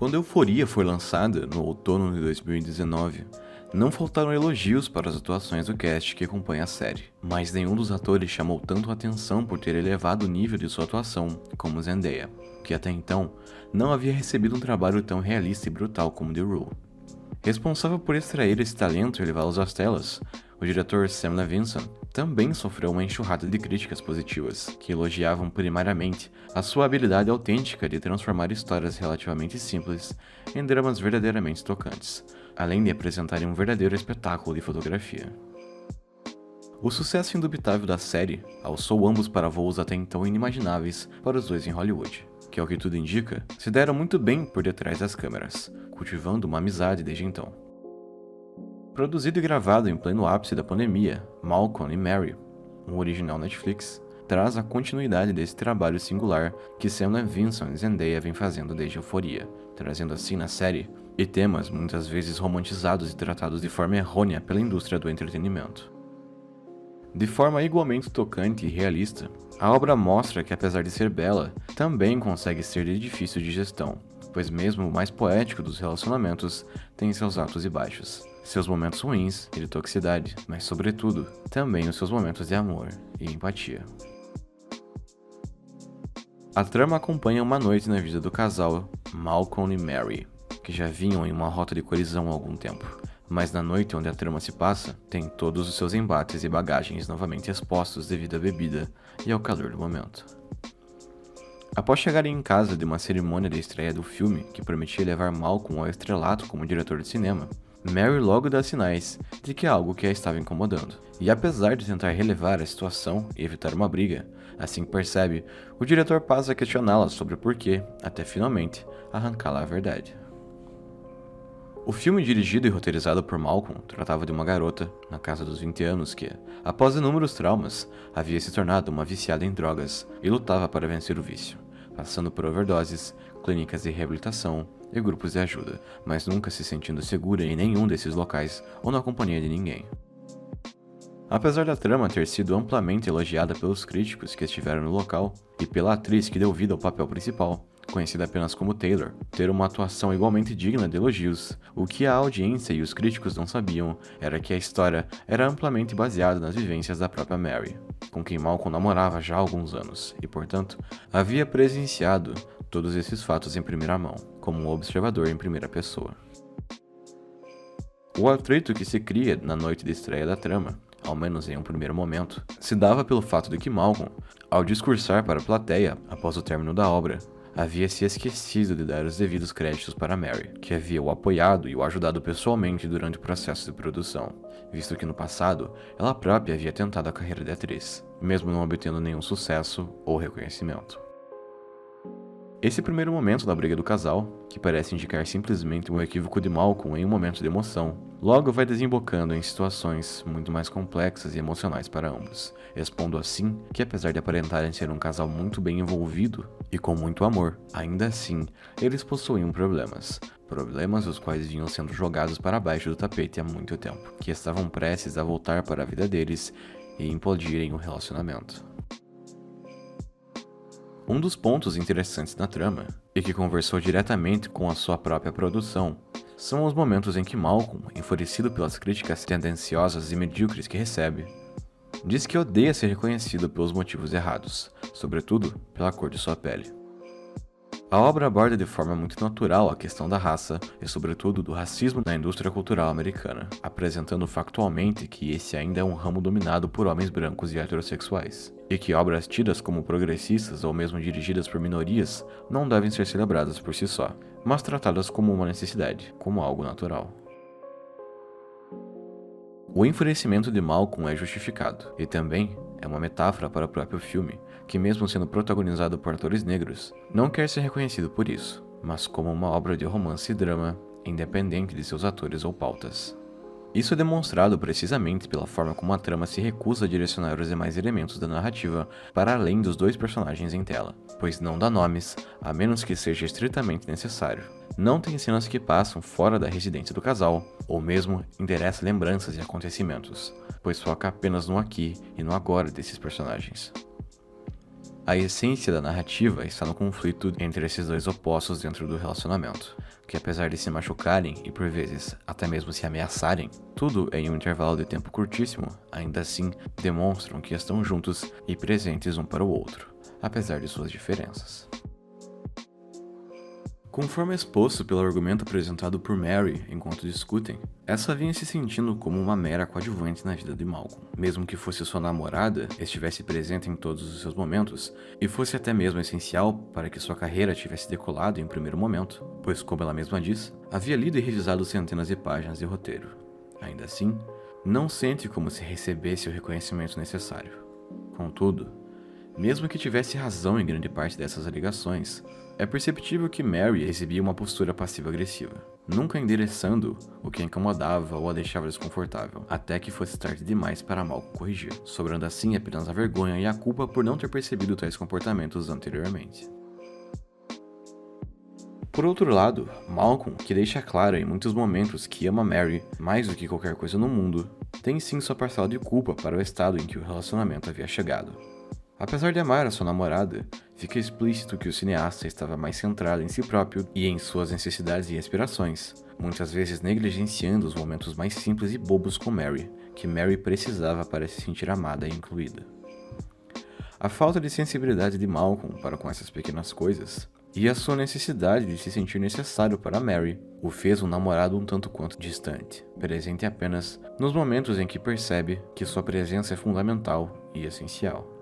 Quando Euphoria foi lançada, no outono de 2019, não faltaram elogios para as atuações do cast que acompanha a série, mas nenhum dos atores chamou tanto a atenção por ter elevado o nível de sua atuação como Zendaya, que até então não havia recebido um trabalho tão realista e brutal como The Rule. Responsável por extrair esse talento e levá-los às telas, o diretor Sam Levinson também sofreu uma enxurrada de críticas positivas, que elogiavam primariamente a sua habilidade autêntica de transformar histórias relativamente simples em dramas verdadeiramente tocantes, além de apresentarem um verdadeiro espetáculo de fotografia. O sucesso indubitável da série alçou ambos para voos até então inimagináveis para os dois em Hollywood, que, ao que tudo indica, se deram muito bem por detrás das câmeras, cultivando uma amizade desde então. Produzido e gravado em pleno ápice da pandemia, Malcolm e Mary, um original Netflix, traz a continuidade desse trabalho singular que Sam Levinson e Zendaya vem fazendo desde Euphoria, trazendo assim na série e temas muitas vezes romantizados e tratados de forma errônea pela indústria do entretenimento. De forma igualmente tocante e realista, a obra mostra que, apesar de ser bela, também consegue ser de difícil de gestão, pois mesmo o mais poético dos relacionamentos tem seus altos e baixos, seus momentos ruins e de toxicidade, mas sobretudo, também os seus momentos de amor e empatia. A trama acompanha uma noite na vida do casal Malcolm e Mary, que já vinham em uma rota de colisão há algum tempo, mas na noite onde a trama se passa, tem todos os seus embates e bagagens novamente expostos devido à bebida e ao calor do momento. Após chegarem em casa de uma cerimônia de estreia do filme que prometia levar Malcolm ao estrelato como diretor de cinema, Mary logo dá sinais de que é algo que a estava incomodando. E apesar de tentar relevar a situação e evitar uma briga, assim que percebe, o diretor passa a questioná-la sobre o porquê, até finalmente arrancá-la a verdade. O filme, dirigido e roteirizado por Malcolm, tratava de uma garota, na casa dos 20 anos, que, após inúmeros traumas, havia se tornado uma viciada em drogas e lutava para vencer o vício, passando por overdoses, clínicas de reabilitação e grupos de ajuda, mas nunca se sentindo segura em nenhum desses locais ou na companhia de ninguém. Apesar da trama ter sido amplamente elogiada pelos críticos que estiveram no local e pela atriz que deu vida ao papel principal, conhecida apenas como Taylor, ter uma atuação igualmente digna de elogios, o que a audiência e os críticos não sabiam era que a história era amplamente baseada nas vivências da própria Mary, com quem Malcolm namorava já há alguns anos e, portanto, havia presenciado todos esses fatos em primeira mão, como um observador em primeira pessoa. O atrito que se cria na noite de estreia da trama, ao menos em um primeiro momento, se dava pelo fato de que Malcolm, ao discursar para a plateia após o término da obra, havia se esquecido de dar os devidos créditos para Mary, que havia o apoiado e o ajudado pessoalmente durante o processo de produção, visto que no passado ela própria havia tentado a carreira de atriz, mesmo não obtendo nenhum sucesso ou reconhecimento. Esse primeiro momento da briga do casal, que parece indicar simplesmente um equívoco de Malcolm em um momento de emoção, logo vai desembocando em situações muito mais complexas e emocionais para ambos, expondo assim que, apesar de aparentarem ser um casal muito bem envolvido e com muito amor, ainda assim eles possuíam problemas os quais vinham sendo jogados para baixo do tapete há muito tempo, que estavam prestes a voltar para a vida deles e implodirem o relacionamento. Um dos pontos interessantes na trama, e que conversou diretamente com a sua própria produção, são os momentos em que Malcolm, enfurecido pelas críticas tendenciosas e medíocres que recebe, diz que odeia ser reconhecido pelos motivos errados, sobretudo pela cor de sua pele. A obra aborda de forma muito natural a questão da raça e, sobretudo, do racismo na indústria cultural americana, apresentando factualmente que esse ainda é um ramo dominado por homens brancos e heterossexuais, e que obras tidas como progressistas ou mesmo dirigidas por minorias não devem ser celebradas por si só, mas tratadas como uma necessidade, como algo natural. O enfurecimento de Malcolm é justificado, e também é uma metáfora para o próprio filme, que mesmo sendo protagonizado por atores negros, não quer ser reconhecido por isso, mas como uma obra de romance e drama, independente de seus atores ou pautas. Isso é demonstrado precisamente pela forma como a trama se recusa a direcionar os demais elementos da narrativa para além dos dois personagens em tela, pois não dá nomes, a menos que seja estritamente necessário. Não tem cenas que passam fora da residência do casal, ou mesmo endereça lembranças e acontecimentos, pois foca apenas no aqui e no agora desses personagens. A essência da narrativa está no conflito entre esses dois opostos dentro do relacionamento, que apesar de se machucarem e por vezes até mesmo se ameaçarem, tudo em um intervalo de tempo curtíssimo, ainda assim demonstram que estão juntos e presentes um para o outro, apesar de suas diferenças. Conforme exposto pelo argumento apresentado por Mary enquanto discutem, essa vinha se sentindo como uma mera coadjuvante na vida de Malcolm. Mesmo que fosse sua namorada, estivesse presente em todos os seus momentos, e fosse até mesmo essencial para que sua carreira tivesse decolado em um primeiro momento, pois como ela mesma diz, havia lido e revisado centenas de páginas de roteiro. Ainda assim, não sente como se recebesse o reconhecimento necessário. Contudo, mesmo que tivesse razão em grande parte dessas alegações, é perceptível que Mary exibia uma postura passiva-agressiva, nunca endereçando o que a incomodava ou a deixava desconfortável, até que fosse tarde demais para Malcolm corrigir, sobrando assim apenas a vergonha e a culpa por não ter percebido tais comportamentos anteriormente. Por outro lado, Malcolm, que deixa claro em muitos momentos que ama Mary mais do que qualquer coisa no mundo, tem sim sua parcela de culpa para o estado em que o relacionamento havia chegado. Apesar de amar a sua namorada, fica explícito que o cineasta estava mais centrado em si próprio e em suas necessidades e aspirações, muitas vezes negligenciando os momentos mais simples e bobos com Mary, que Mary precisava para se sentir amada e incluída. A falta de sensibilidade de Malcolm para com essas pequenas coisas, e a sua necessidade de se sentir necessário para Mary, o fez um namorado um tanto quanto distante, presente apenas nos momentos em que percebe que sua presença é fundamental e essencial.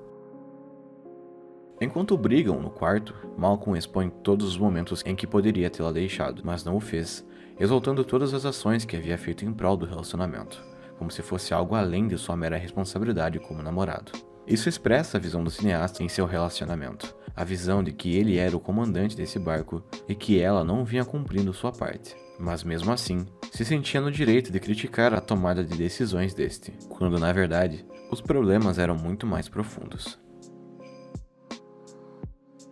Enquanto brigam no quarto, Malcolm expõe todos os momentos em que poderia tê-la deixado, mas não o fez, exaltando todas as ações que havia feito em prol do relacionamento, como se fosse algo além de sua mera responsabilidade como namorado. Isso expressa a visão do cineasta em seu relacionamento, a visão de que ele era o comandante desse barco e que ela não vinha cumprindo sua parte. Mas mesmo assim, se sentia no direito de criticar a tomada de decisões deste, quando na verdade, os problemas eram muito mais profundos.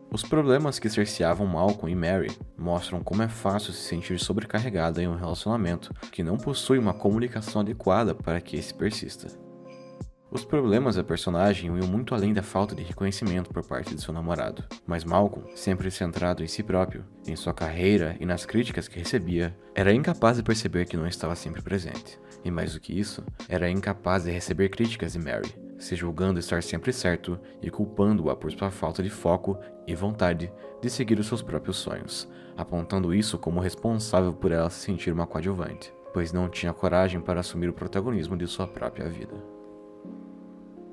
Os problemas que cerceavam Malcolm e Mary mostram como é fácil se sentir sobrecarregada em um relacionamento que não possui uma comunicação adequada para que esse persista. Os problemas da personagem iam muito além da falta de reconhecimento por parte de seu namorado, mas Malcolm, sempre centrado em si próprio, em sua carreira e nas críticas que recebia, era incapaz de perceber que não estava sempre presente, e mais do que isso, era incapaz de receber críticas de Mary, se julgando estar sempre certo e culpando-a por sua falta de foco e vontade de seguir os seus próprios sonhos, apontando isso como responsável por ela se sentir uma coadjuvante, pois não tinha coragem para assumir o protagonismo de sua própria vida.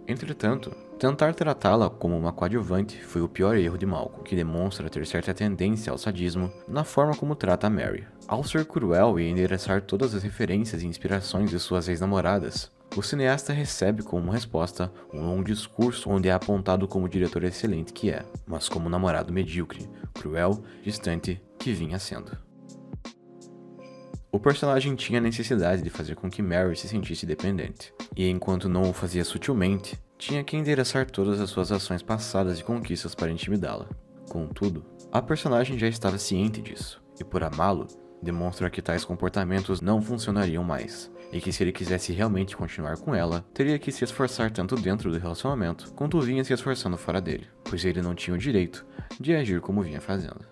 Entretanto, tentar tratá-la como uma coadjuvante foi o pior erro de Malcolm, que demonstra ter certa tendência ao sadismo na forma como trata a Mary. Ao ser cruel e endereçar todas as referências e inspirações de suas ex-namoradas, o cineasta recebe como resposta um longo discurso onde é apontado como o diretor excelente que é, mas como namorado medíocre, cruel, distante que vinha sendo. O personagem tinha a necessidade de fazer com que Mary se sentisse dependente, e enquanto não o fazia sutilmente, tinha que endereçar todas as suas ações passadas e conquistas para intimidá-la. Contudo, a personagem já estava ciente disso, e por amá-lo, demonstra que tais comportamentos não funcionariam mais, e que se ele quisesse realmente continuar com ela, teria que se esforçar tanto dentro do relacionamento, quanto vinha se esforçando fora dele, pois ele não tinha o direito de agir como vinha fazendo.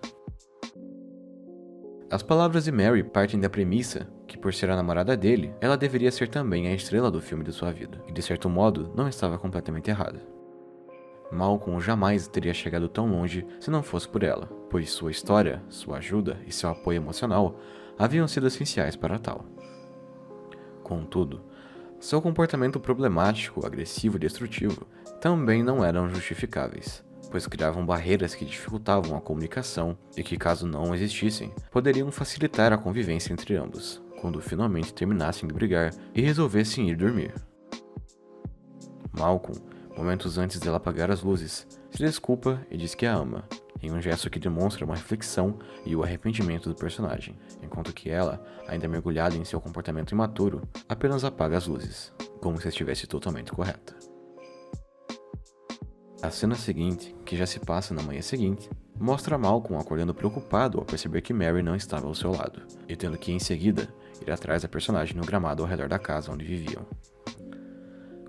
As palavras de Mary partem da premissa que, por ser a namorada dele, ela deveria ser também a estrela do filme de sua vida, e de certo modo não estava completamente errada. Malcolm jamais teria chegado tão longe se não fosse por ela, pois sua história, sua ajuda e seu apoio emocional haviam sido essenciais para tal. Contudo, seu comportamento problemático, agressivo e destrutivo também não eram justificáveis, pois criavam barreiras que dificultavam a comunicação e que, caso não existissem, poderiam facilitar a convivência entre ambos, quando finalmente terminassem de brigar e resolvessem ir dormir. Malcolm, momentos antes dela apagar as luzes, se desculpa e diz que a ama, em um gesto que demonstra uma reflexão e o arrependimento do personagem, enquanto que ela, ainda mergulhada em seu comportamento imaturo, apenas apaga as luzes, como se estivesse totalmente correta. A cena seguinte, que já se passa na manhã seguinte, mostra Malcolm acordando preocupado ao perceber que Mary não estava ao seu lado, e tendo que, em seguida, ir atrás da personagem no gramado ao redor da casa onde viviam.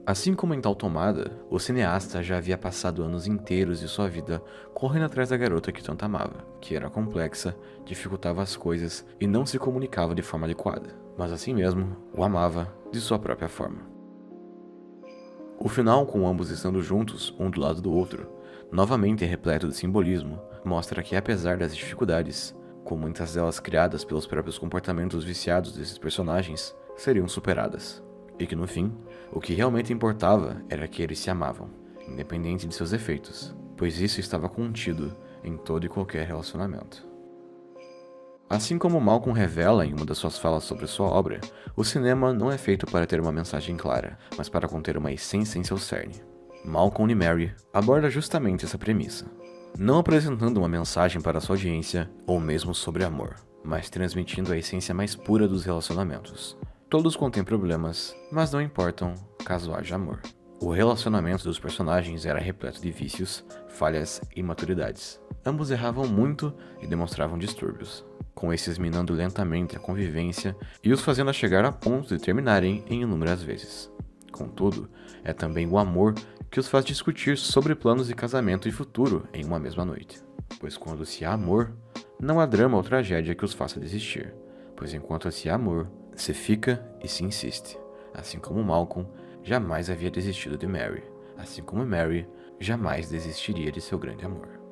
Assim como em Tal Tomada, o cineasta já havia passado anos inteiros de sua vida correndo atrás da garota que tanto amava, que era complexa, dificultava as coisas e não se comunicava de forma adequada, mas assim mesmo o amava de sua própria forma. O final, com ambos estando juntos, um do lado do outro, novamente repleto de simbolismo, mostra que apesar das dificuldades, com muitas delas criadas pelos próprios comportamentos viciados desses personagens, seriam superadas. E que no fim, o que realmente importava era que eles se amavam, independente de seus efeitos, pois isso estava contido em todo e qualquer relacionamento. Assim como Malcolm revela em uma das suas falas sobre sua obra, o cinema não é feito para ter uma mensagem clara, mas para conter uma essência em seu cerne. Malcolm e Mary aborda justamente essa premissa, não apresentando uma mensagem para sua audiência ou mesmo sobre amor, mas transmitindo a essência mais pura dos relacionamentos. Todos contêm problemas, mas não importam caso haja amor. O relacionamento dos personagens era repleto de vícios, falhas e imaturidades. Ambos erravam muito e demonstravam distúrbios, com esses minando lentamente a convivência e os fazendo a chegar a ponto de terminarem em inúmeras vezes. Contudo, é também o amor que os faz discutir sobre planos de casamento e futuro em uma mesma noite. Pois quando se há amor, não há drama ou tragédia que os faça desistir, pois enquanto se há amor, se fica e se insiste, assim como Malcolm jamais havia desistido de Mary, assim como Mary jamais desistiria de seu grande amor.